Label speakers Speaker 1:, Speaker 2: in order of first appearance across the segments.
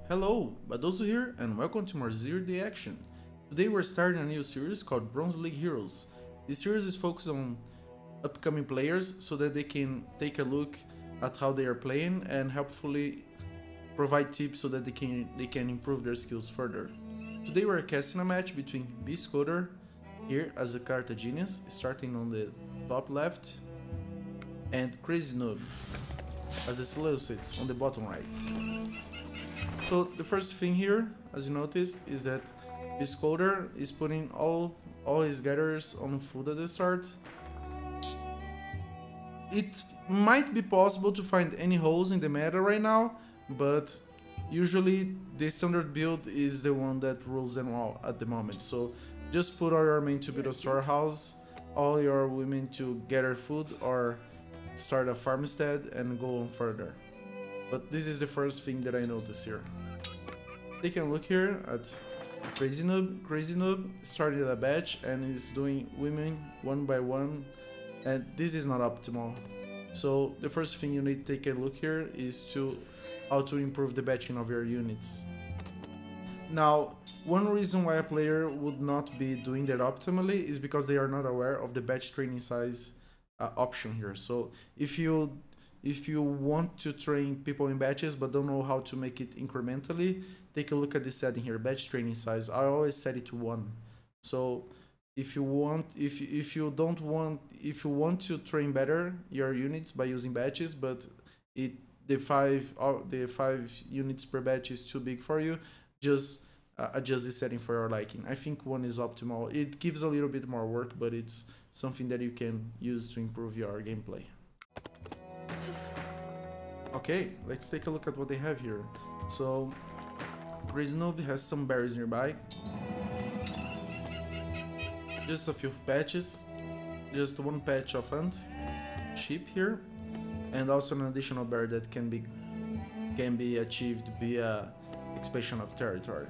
Speaker 1: Hello, Badozo here, and welcome to more Zero Day Action. Today we're starting a new series called Bronze League Heroes. This series is focused on upcoming players so that they can take a look at how they are playing and helpfully provide tips so that they can improve their skills further. Today we're casting a match between bscoter here as a Carta Genius, starting on the top left, and crazynoob as a Seleucids on the bottom right. So the first thing here, as you noticed, is that bscoter is putting all his gatherers on food at the start. It might be possible to find any holes in the meta right now, but usually the standard build is the one that rules them all at the moment. So just put all your men to build a storehouse, all your women to gather food or start a farmstead and go on further. But this is the first thing that I noticed here. Take a look here at crazynoob. Crazynoob started a batch and is doing women one by one, and this is not optimal. So the first thing you need to take a look here is to how to improve the batching of your units. Now, one reason why a player would not be doing that optimally is because they are not aware of the batch training size option here. So if you want to train people in batches but don't know how to make it incrementally, take a look at this setting here, batch training size. I always set it to 1. So if you want to train better your units by using batches, but the 5 units per batch is too big for you, just adjust the setting for your liking. I think 1 is optimal. It gives a little bit more work, but it's something that you can use to improve your gameplay. Okay, let's take a look at what they have here. So crazynoob has some berries nearby, just a few patches, just 1 patch of hunt sheep here, and also an additional berry that can be achieved via expansion of territory.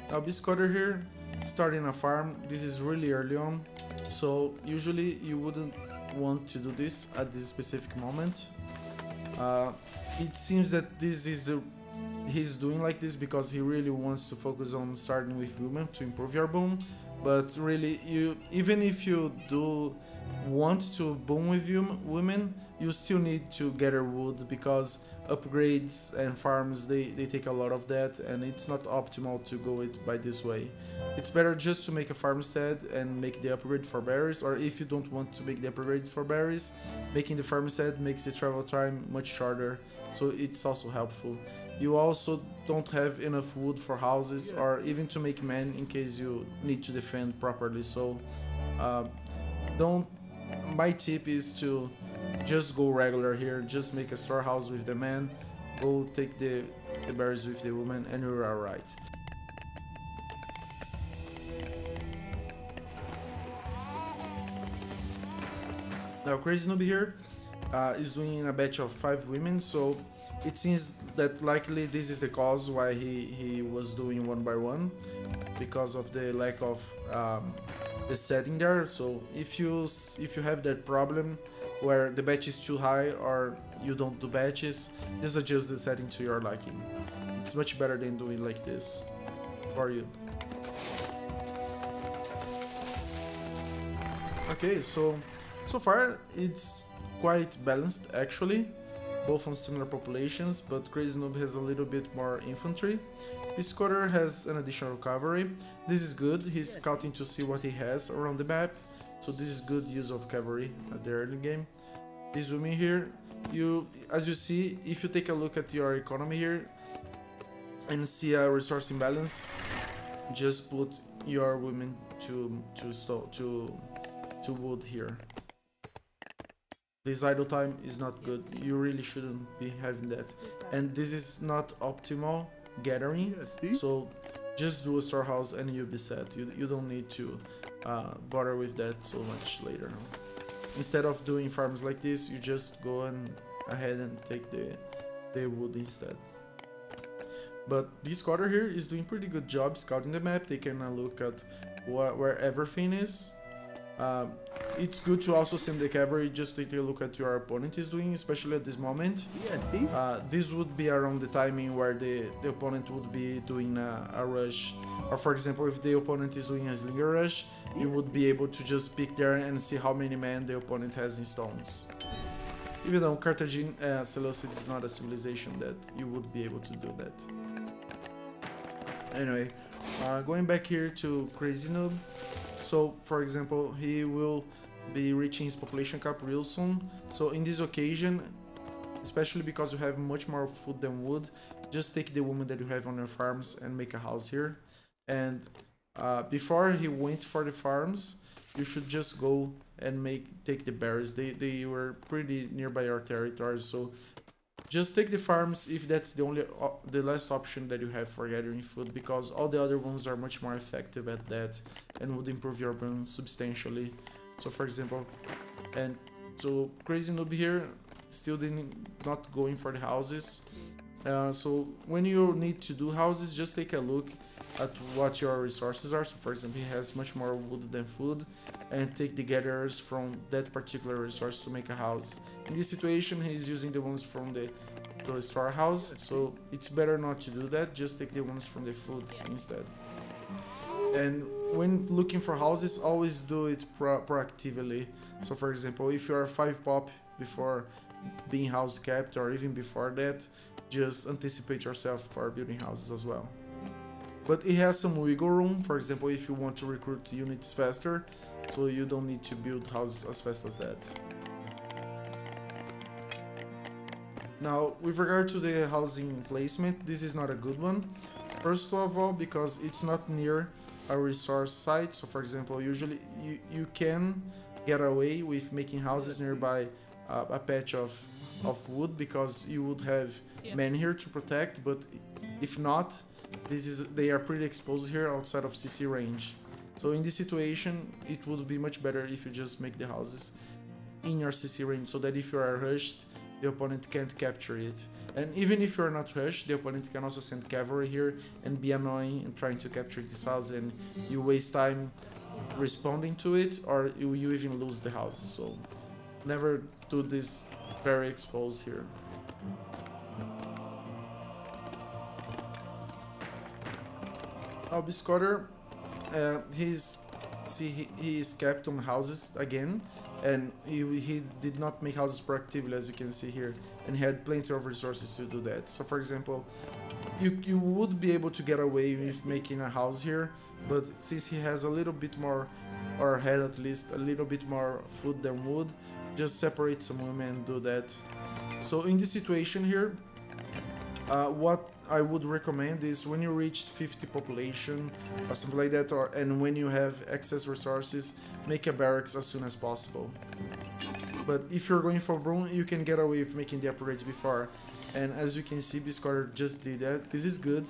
Speaker 1: Now bscoter here, starting a farm. This is really early on, so usually you wouldn't want to do this at this specific moment. It seems that he's doing like this because he really wants to focus on starting with women to improve your boom. But really, even if you do want to boom with women, you still need to gather wood because upgrades and farms they take a lot of that, and it's not optimal to go it by this way. It's better just to make a farmstead and make the upgrade for berries, or if you don't want to make the upgrade for berries, making the farmstead makes the travel time much shorter, so it's also helpful. You also don't have enough wood for houses or even to make men in case you need to defend properly, so my tip is to just go regular here, just make a storehouse with the men, go take the berries with the woman, and you're alright. Now crazynoob here is doing a batch of 5 women, so it seems that likely this is the cause why he was doing 1 by 1, because of the lack of the setting there. So if you have that problem where the batch is too high or you don't do batches, just adjust the setting to your liking. It's much better than doing like this for you. Okay, so far it's quite balanced actually, both on similar populations, but crazynoob has a little bit more infantry. bscoter has an additional cavalry. This is good, he's scouting to see what he has around the map, so this is good use of cavalry at the early game. This woman here, as you see, if you take a look at your economy here and see a resource imbalance, just put your women to wood here. This idle time is not good, you really shouldn't be having that, and this is not optimal gathering, so just do a storehouse and you'll be set. You don't need to bother with that so much later. Instead of doing farms like this, you just go ahead and take the wood instead. But bscoter here is doing pretty good job scouting the map, taking a look at where everything is. It's good to also send the cavalry just to take a look at your opponent is doing, especially at this moment. This would be around the timing where the opponent would be doing a rush. Or for example, if the opponent is doing a slinger rush, you would be able to just pick there and see how many men the opponent has in stones. Even though Carthagine, Seleucid is not a civilization that you would be able to do that. Anyway, going back here to crazynoob. So, for example, he will be reaching his population cap real soon. So in this occasion, especially because you have much more food than wood, just take the woman that you have on your farms and make a house here. And before he went for the farms, you should just go and take the berries. They were pretty nearby your territory, so just take the farms if that's the last option that you have for gathering food, because all the other ones are much more effective at that and would improve your burn substantially. So for example, and so crazynoob here still not going for the houses. So when you need to do houses, just take a look at what your resources are. So for example, he has much more wood than food, and take the gatherers from that particular resource to make a house. In this situation, he's using the ones from the storehouse, so it's better not to do that. Just take the ones from the food instead. And when looking for houses, always do it proactively. So for example, if you are 5 pop before being house capped, or even before that, just anticipate yourself for building houses as well. But it has some wiggle room, for example, if you want to recruit units faster, so you don't need to build houses as fast as that. Now, with regard to the housing placement, this is not a good one. First of all, because it's not near a resource site. So for example, usually you can get away with making houses nearby a patch of wood, because you would have men here to protect, but if not, they are pretty exposed here outside of CC range. So in this situation, it would be much better if you just make the houses in your CC range, so that if you are rushed, the opponent can't capture it. And even if you're not rushed, the opponent can also send cavalry here and be annoying and trying to capture this house, and you waste time responding to it, or you even lose the houses. So never do this very exposed here. Now bscoter, he is capped on houses again, and he did not make houses proactively, as you can see here, and he had plenty of resources to do that. So for example, you would be able to get away with making a house here, but since he has a little bit more, or had at least a little bit more food than wood, just separate some women and do that. So in this situation here, what I would recommend is when you reach 50 population or something like that, and when you have excess resources, make a barracks as soon as possible. But if you're going for Brune, you can get away with making the upgrades before. And as you can see, bscoter just did that. This is good,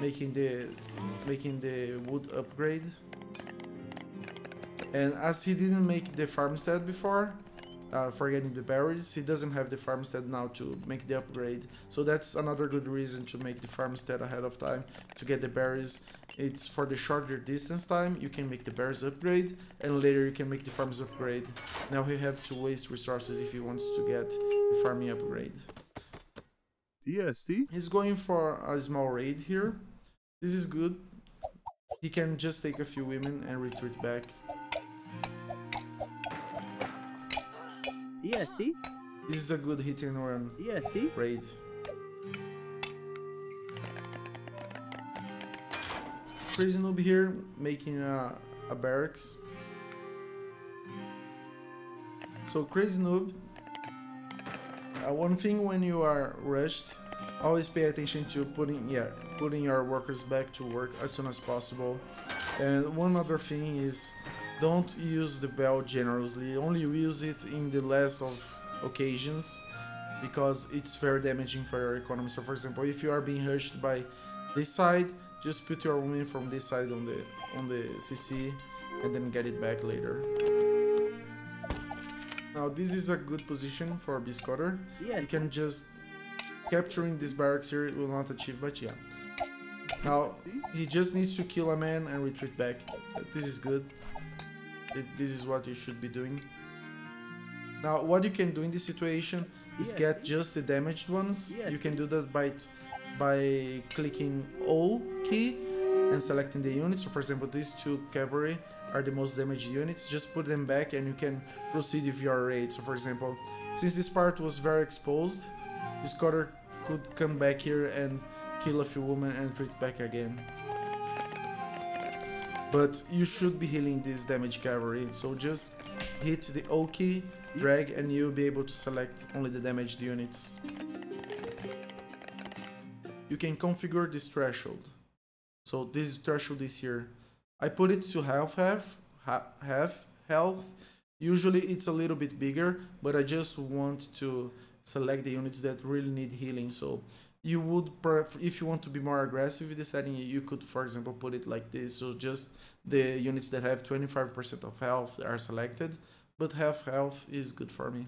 Speaker 1: making the wood upgrade. And as he didn't make the farmstead before, for getting the berries, he doesn't have the farmstead now to make the upgrade. So that's another good reason to make the farmstead ahead of time to get the berries. It's for the shorter distance time, you can make the berries upgrade, and later you can make the farms upgrade. Now he have to waste resources if he wants to get the farming upgrade.
Speaker 2: DST?
Speaker 1: He's going for a small raid here. This is good. He can just take a few women and retreat back.
Speaker 2: DST?
Speaker 1: This is a good hit and run
Speaker 2: DST?
Speaker 1: raid. crazynoob here, making a barracks. So crazynoob, one thing when you are rushed, always pay attention to putting your workers back to work as soon as possible. And one other thing is, don't use the bell generously, only use it in the last of occasions, because it's very damaging for your economy. So for example, if you are being rushed by this side, just put your women from this side on the CC and then get it back later. Now this is a good position for bscoter.
Speaker 2: Yes.
Speaker 1: You can just capturing this barracks here, it will not achieve, but yeah. Now he just needs to kill a man and retreat back. This is good. This is what you should be doing. Now, what you can do in this situation is get just the damaged ones. You can do that by clicking O key and selecting the units. So for example, these two cavalry are the most damaged units. Just put them back and you can proceed with your raid. So for example, since this part was very exposed, this bscoter could come back here and kill a few women and retreat back again. But you should be healing this damaged cavalry, so just hit the O key, drag, and you'll be able to select only the damaged units. You can configure this threshold. So this threshold is here. I put it to half health. Usually it's a little bit bigger, but I just want to select the units that really need healing. So you would, if you want to be more aggressive with the setting, you could, for example, put it like this. So just the units that have 25% of health are selected, but half health is good for me.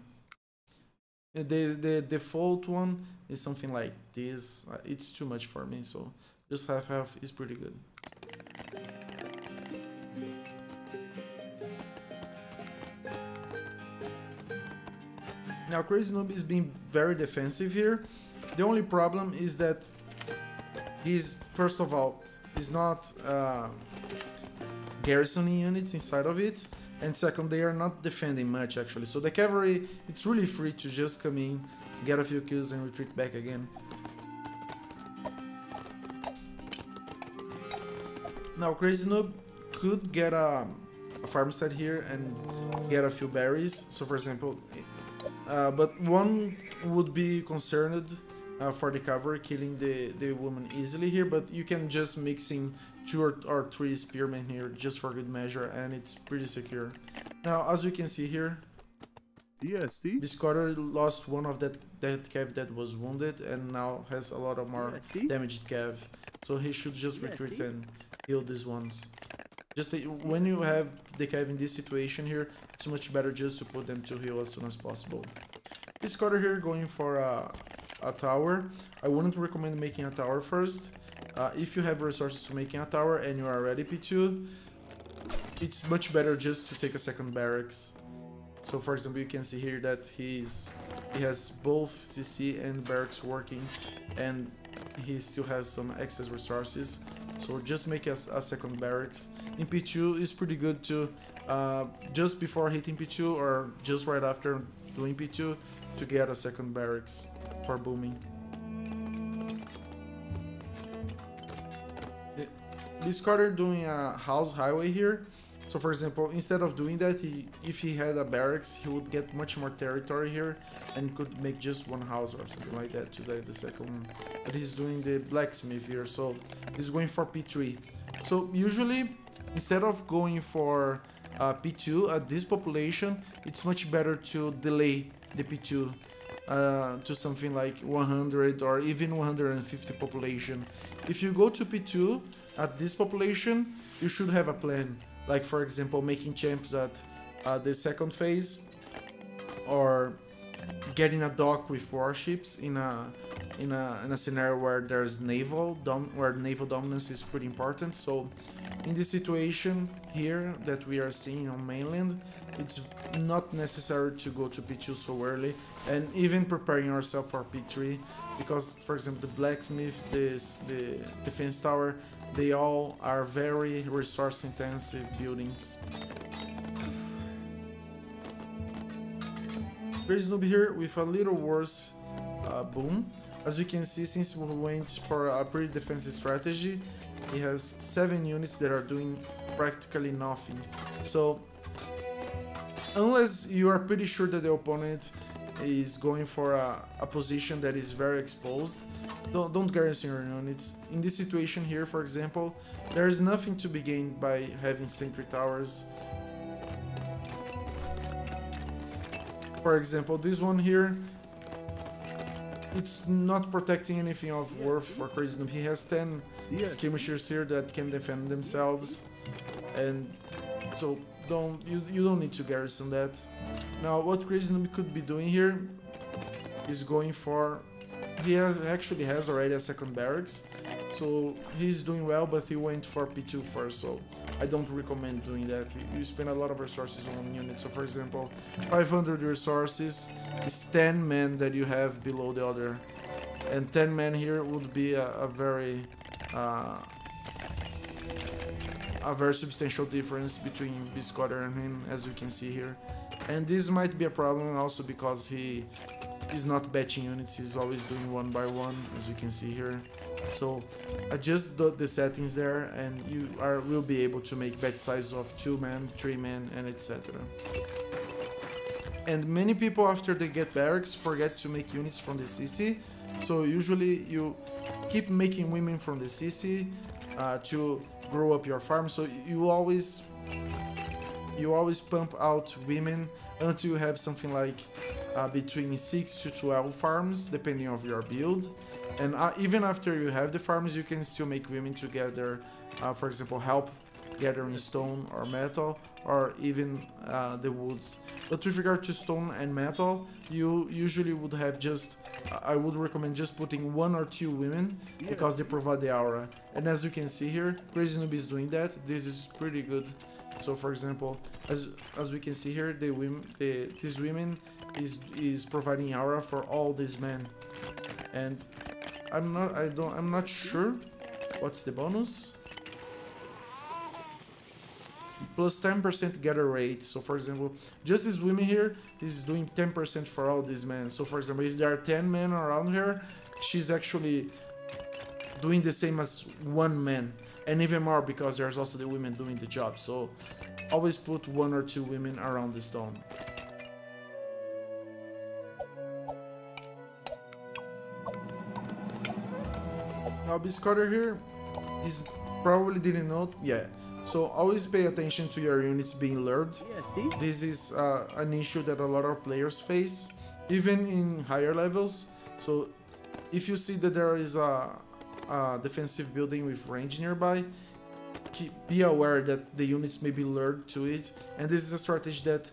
Speaker 1: The default one is something like this. It's too much for me, so just half health is pretty good. Now crazynoob is being very defensive here. The only problem is that he's, first of all, he's not garrisoning units inside of it, and second, they are not defending much actually. So the cavalry, it's really free to just come in, get a few kills and retreat back again. Now crazynoob could get a farmstead here and get a few berries. So for example, but one would be concerned for the cavalry killing the woman easily here, but you can just mix in 2 or 3 spearmen here just for good measure, and it's pretty secure. Now, as you can see here, bscoter lost one of that cav that was wounded and now has a lot of more damaged cav, so he should just retreat and heal these ones. Just when you have the cav in this situation here, it's much better just to put them to heal as soon as possible. bscoter here going for a tower. I wouldn't recommend making a tower first. If you have resources to making a tower and you are already P2, it's much better just to take a second barracks. So for example, you can see here that he has both CC and barracks working, and he still has some excess resources. So just make a second barracks. In P2 is pretty good to just before hitting P2 or just right after doing P2 to get a second barracks for booming. bscoter doing a house highway here. So for example, instead of doing that, if he had a barracks, he would get much more territory here and could make just one house or something like that to the second one. But he's doing the blacksmith here, so he's going for P3. So usually, instead of going for P2 at this population, it's much better to delay the P2 to something like 100 or even 150 population. If you go to P2 at this population, you should have a plan. Like for example, making champs at the second phase, or getting a dock with warships in a scenario where there's naval dominance is pretty important. So in this situation here that we are seeing on mainland, it's not necessary to go to P2 so early, and even preparing ourselves for P3, because for example the blacksmith, the defense tower, they all are very resource intensive buildings. crazynoob here with a little worse boom. As you can see, since we went for a pretty defensive strategy, he has 7 units that are doing practically nothing. So unless you are pretty sure that the opponent is going for a position that is very exposed, don't garrison your units. In this situation here, for example, there is nothing to be gained by having sentry towers. For example, this one here, it's not protecting anything of worth for crazynoob. He has 10 skirmishers here that can defend themselves, and so you don't need to garrison that. Now what crazynoob could be doing here is going for, he actually has already a second barracks, so he's doing well, but he went for P2 first. So I don't recommend doing that. You spend a lot of resources on units. So for example, 500 resources is 10 men that you have below the other, and 10 men here would be a very substantial difference between bscoter and him, as you can see here. And this might be a problem also because he is not batching units, he's always doing one by one, as you can see here. So adjust the settings there and you will be able to make batch sizes of 2 men, 3 men, and etc. And many people, after they get barracks, forget to make units from the CC. So usually you keep making women from the CC to grow up your farm. So you always pump out women until you have something like between 6 to 12 farms, depending on your build. And even after you have the farms, you can still make women to gather, for example, help gathering stone or metal, or even the woods. But with regard to stone and metal, you usually would have just, I would recommend just putting 1 or 2 women, because they provide the aura. And as you can see here, crazynoob is doing that. This is pretty good. So for example, as we can see here, these women is providing aura for all these men. And I'm not sure what's the bonus. Plus 10% gather rate. So for example, just this women here is doing 10% for all these men. So for example, if there are 10 men around her, she's actually doing the same as 1 man, and even more because there's also the women doing the job. So always put 1 or 2 women around the stone. Now bscoter here is probably didn't know, yeah. So always pay attention to your units being lured. This is an issue that a lot of players face, even in higher levels. So if you see that there is a defensive building with range nearby, be aware that the units may be lured to it. And this is a strategy that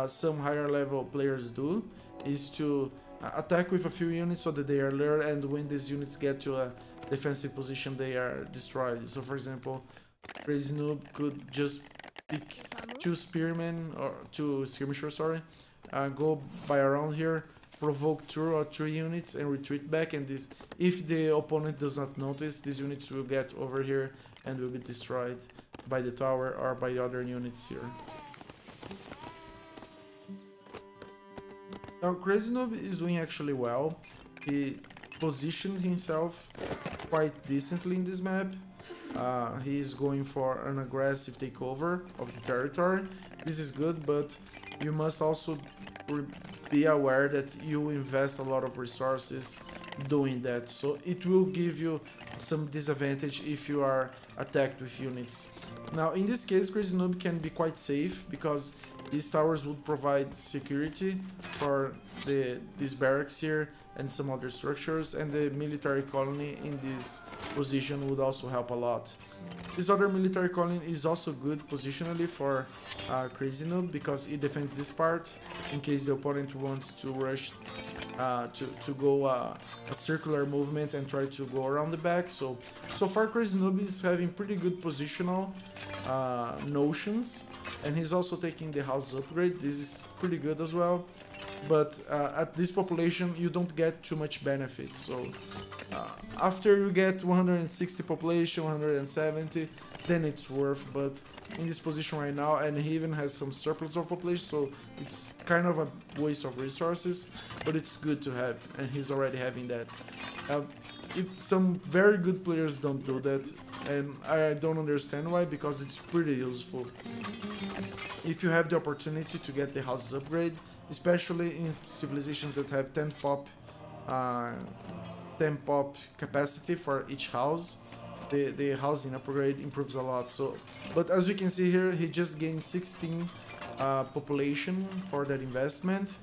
Speaker 1: some higher level players do, is to attack with a few units so that they are lured, and when these units get to a defensive position, they are destroyed. So for example, crazynoob could just pick 2 spearmen or 2 skirmishers, sorry, go by around here, provoke 2 or 3 units and retreat back, and this, if the opponent does not notice, these units will get over here and will be destroyed by the tower or by the other units here. Now crazynoob is doing actually well. He positioned himself quite decently in this map. He is going for an aggressive takeover of the territory. This is good, but you must also be aware that you invest a lot of resources doing that. So it will give you some disadvantage if you are attacked with units. Now in this case, crazynoob can be quite safe because these towers would provide security for these barracks here and some other structures, and the military colony in this position would also help a lot. This other military colony is also good positionally for crazynoob because it defends this part in case the opponent wants to rush to go a circular movement and try to go around the back. So far crazynoob is having pretty good positional notions, and he's also taking the house upgrade. This is pretty good as well, but at this population you don't get too much benefit. So after you get 160 population, 170, then it's worth, but in this position right now, and he even has some surplus of population, so it's kind of a waste of resources, but it's good to have, and he's already having that. Some very good players don't do that, and I don't understand why, because it's pretty useful. If you have the opportunity to get the houses upgrade, especially in civilizations that have 10 pop capacity for each house, the housing upgrade improves a lot. So, but as you can see here, he just gained 16 population for that investment,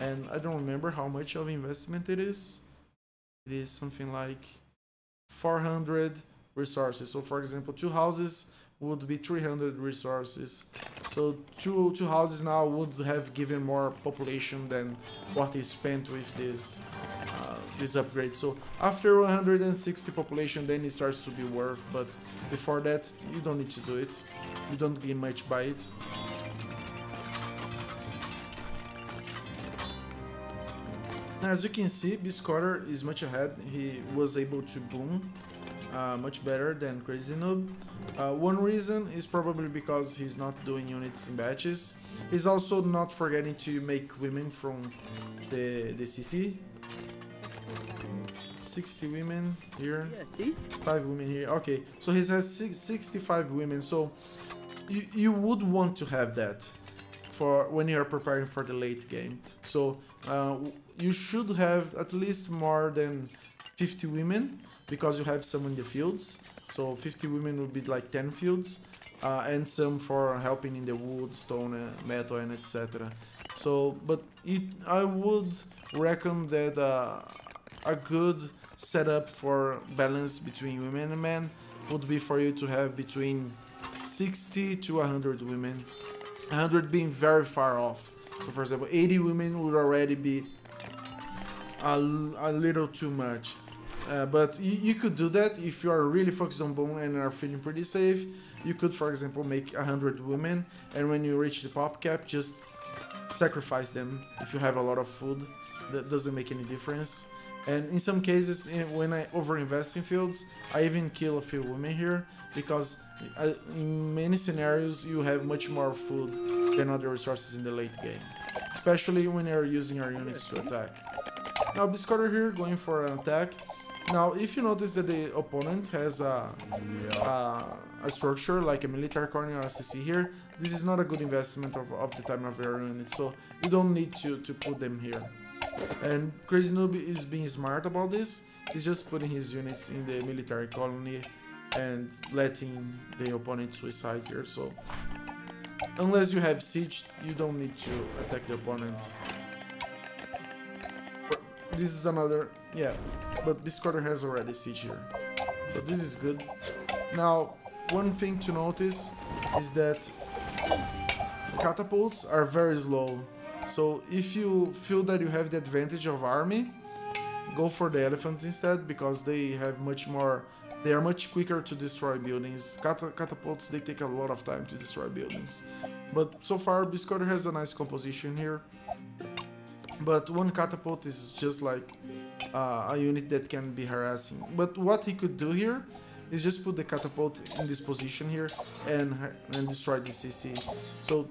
Speaker 1: and I don't remember how much of investment it is. It is something like 400 resources. So for example, 2 houses would be 300 resources. So two houses now would have given more population than what he spent with this this upgrade. So after 160 population, then it starts to be worth, but before that, you don't need to do it. You don't gain much by it. As you can see, bscoter is much ahead. He was able to boom much better than crazynoob. One reason is probably because he's not doing units in batches. He's also not forgetting to make women from the CC. 60 women here, 5 women here. Okay, so he has 65 women. So you would want to have that for when you are preparing for the late game. So you should have at least more than 50 women because you have some in the fields. So 50 women would be like 10 fields, and some for helping in the wood, stone, metal, and etc. So, but I would reckon that a good setup for balance between women and men would be for you to have between 60 to 100 women. 100 being very far off. So for example, 80 women would already be a little too much. But you could do that if you are really focused on boom and are feeling pretty safe. You could, for example, make 100 women, and when you reach the pop cap, just sacrifice them. If you have a lot of food, that doesn't make any difference. And in some cases, when I overinvest in fields, I even kill a few women here, because in many scenarios you have much more food than other resources in the late game, especially when you're using your units to attack. Now bscoter here going for an attack. Now if you notice that the opponent has a structure like a military corner or a CC here, this is not a good investment of the time of your unit, so you don't need to put them here. And crazynoob is being smart about this. He's just putting his units in the military colony and letting the opponent suicide here. So unless you have siege, you don't need to attack the opponent. This is another, yeah, but bscoter has already siege here, so this is good. Now one thing to notice is that catapults are very slow. So if you feel that you have the advantage of army, go for the elephants instead, because they have much more, they are much quicker to destroy buildings. Catapults, they take a lot of time to destroy buildings. But so far bscoter has a nice composition here. But one catapult is just like a unit that can be harassing. But what he could do here is just put the catapult in this position here and destroy the CC. So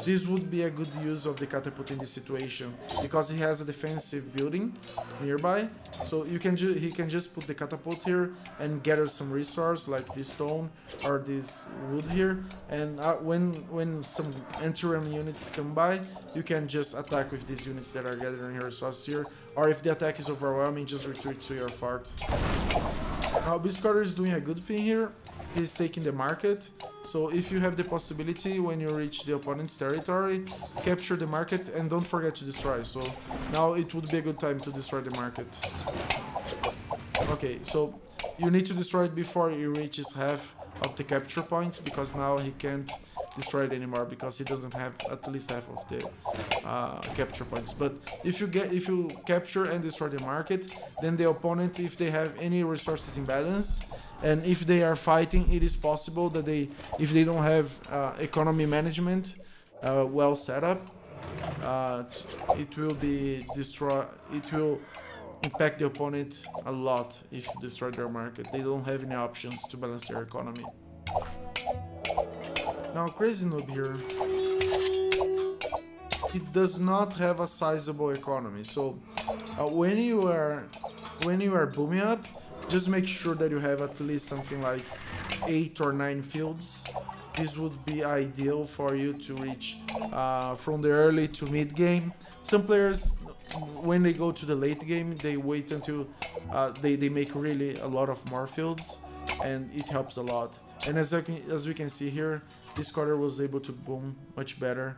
Speaker 1: this would be a good use of the catapult in this situation, because he has a defensive building nearby. So he can just put the catapult here and gather some resource like this stone or this wood here, and when some anti-ram units come by, you can just attack with these units that are gathering resources here, or if the attack is overwhelming, just retreat to your fort. Now bscoter is doing a good thing here. He's taking the market. So if you have the possibility, when you reach the opponent's territory, capture the market and don't forget to destroy. So now it would be a good time to destroy the market. Okay, so you need to destroy it before he reaches half of the capture points, because now he can't destroy it anymore because he doesn't have at least half of the capture points. But if you capture and destroy the market, then the opponent, if they have any resources imbalance, and if they are fighting, it is possible that if they don't have economy management well set up, it will be destroy. It will impact the opponent a lot if you destroy their market. They don't have any options to balance their economy. Now crazynoob here, it does not have a sizable economy. So when you are booming up, just make sure that you have at least something like 8 or 9 fields. This would be ideal for you to reach from the early to mid game. Some players, when they go to the late game, they wait until they make really a lot of more fields, and it helps a lot. And as we can see here, bscoter was able to boom much better,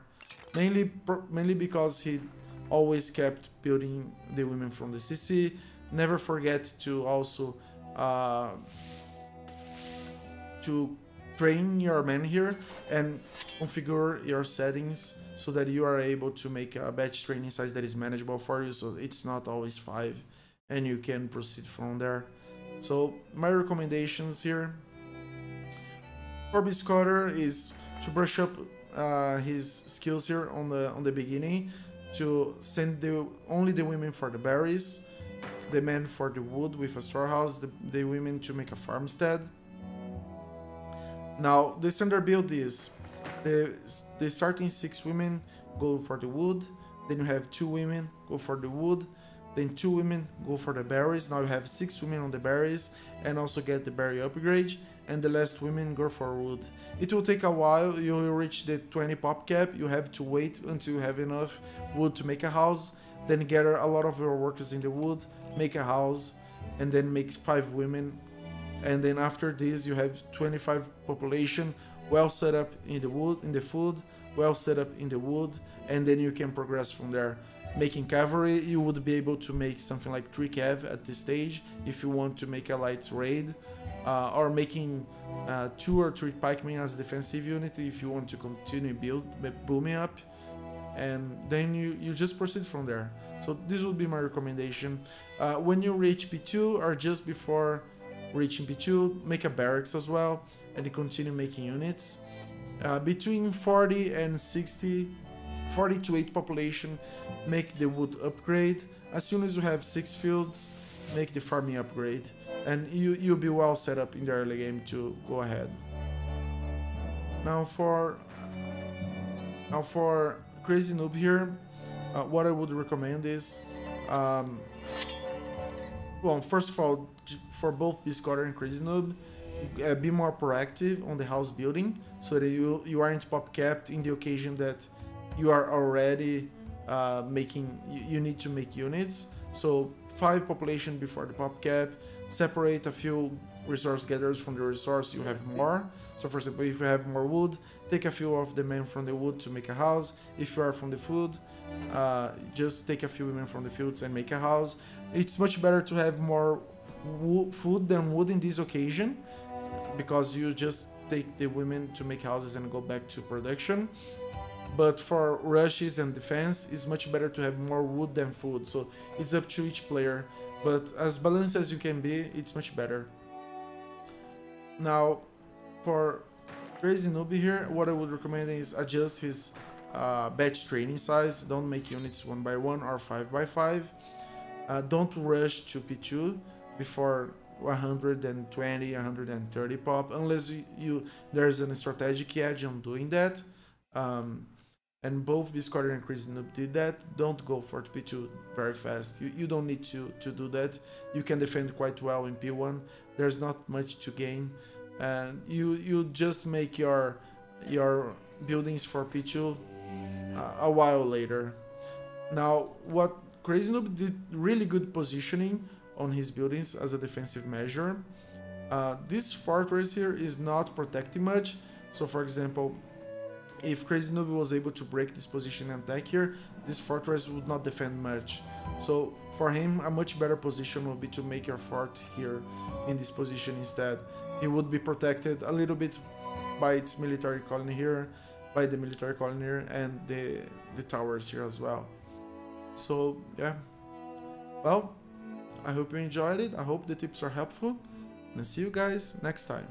Speaker 1: mainly because he always kept building the women from the CC. Never forget to also to train your men here and configure your settings so that you are able to make a batch training size that is manageable for you, so it's not always 5 and you can proceed from there. So my recommendations here for bscoter is to brush up his skills here on the beginning, to send only the women for the berries, the men for the wood with a storehouse, the women to make a farmstead. Now the standard build is the starting 6 women go for the wood, then you have 2 women go for the wood, then 2 women go for the berries. Now you have 6 women on the berries and also get the berry upgrade, and the last women go for wood. It will take a while, you will reach the 20 pop cap, you have to wait until you have enough wood to make a house, then gather a lot of your workers in the wood, make a house, and then make 5 women, and then after this you have 25 population well set up in the wood, in the food, well set up in the wood, and then you can progress from there. Making cavalry, you would be able to make something like 3 cav at this stage if you want to make a light raid, or making 2 or 3 pikemen as a defensive unit if you want to continue booming up, and then you just proceed from there. So this would be my recommendation. When you reach P2 or just before reaching P2, make a barracks as well and continue making units. Between 40 and 60, 40 to 8 population, make the wood upgrade. As soon as you have 6 fields, make the farming upgrade, and you'll be well set up in the early game to go ahead. Now for crazynoob here, what I would recommend is, well, first of all, for both bscoter and crazynoob, be more proactive on the house building so that you aren't pop capped in the occasion that you are already you need to make units. So 5 population before the pop cap, separate a few resource gatherers from the resource you have more. So for example, if you have more wood, take a few of the men from the wood to make a house. If you are from the food, just take a few women from the fields and make a house. It's much better to have more food than wood in this occasion, because you just take the women to make houses and go back to production. But for rushes and defense, it's much better to have more wood than food, so it's up to each player, but as balanced as you can be, it's much better. Now for crazynoob here, what I would recommend is adjust his batch training size. Don't make units 1 by 1 or 5 by 5. Don't rush to P2 before 120, 130 pop, unless there's a strategic edge on doing that. And both bscoter and crazynoob did that. Don't go for P2 very fast. You don't need to do that. You can defend quite well in P1. There's not much to gain, and you just make your buildings for P2 a while later. Now, what crazynoob did really good positioning on his buildings as a defensive measure. This fortress here is not protecting much. So for example, if crazynoob was able to break this position and attack here, this fortress would not defend much. So for him, a much better position would be to make your fort here in this position instead. It would be protected a little bit by its military colony here, by the military colony here, and the towers here as well. So yeah, well, I hope you enjoyed it. I hope the tips are helpful, and see you guys next time.